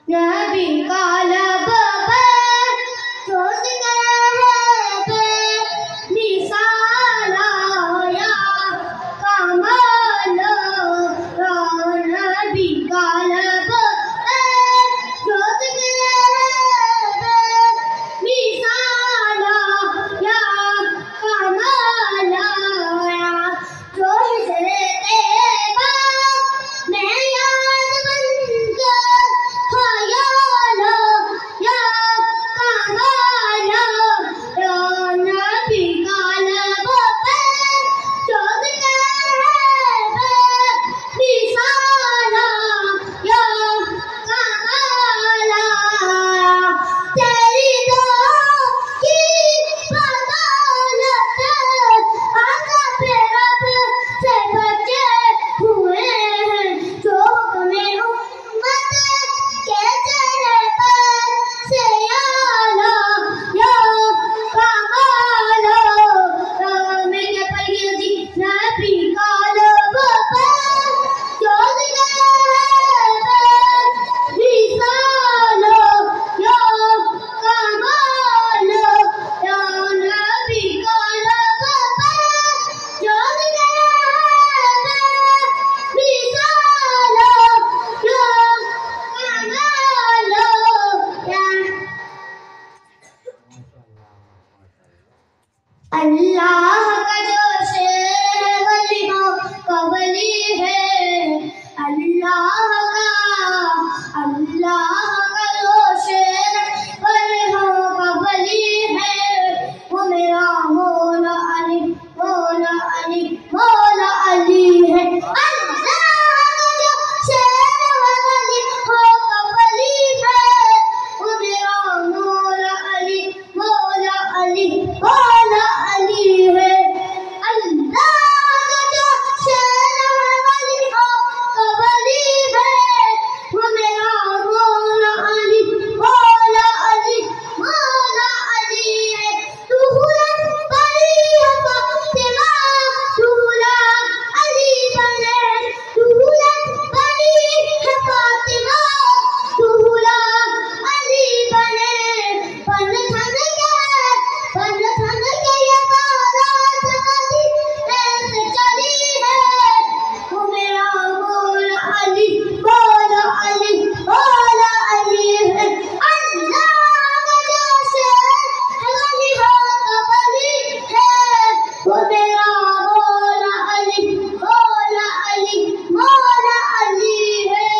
नबी का लब पर रोज कहते निसाला या कमाल नबी का लब पर रोज कहते निसाला या कमाल जो हिजरे तेबा मैं याद बनकर ख्यालो या कमालो या नबी का लब पर रोज कहते निसाला या कमाला तेरी दुआ की बदौलत आका पे रब से बचे हुए हैं जो हमें उम्मत के चेहरे पर से आला या कमालो मैं क्या पढ़ी जी नबी का लब पर रोज कहते निसालो या कमालो या नबी का लब पर रोज कहते निसालो या कमालो या अल्लाह का जो शेर है वलियों का वली है अल्लाह का जो शेर वलियों का वली है वो मेरा मौला अली मौला अली है अल्लाह का जो शेर वलियों का वली है वो मेरा मौला अली मौला अली है अल्लाह का जो शेर वलियों का वली है वो मेरा मौला अली है तू हुरन बड़ी है फातिमा दूल्हा अली बने तू हुरन बड़ी है फातिमा दूल्हा अली बने पन थन के ये बारात मदीने से चली है वो मेरा मौला अली है अल्लाह का जो शेर वलियों का वली है वो मेरा मौला अली है।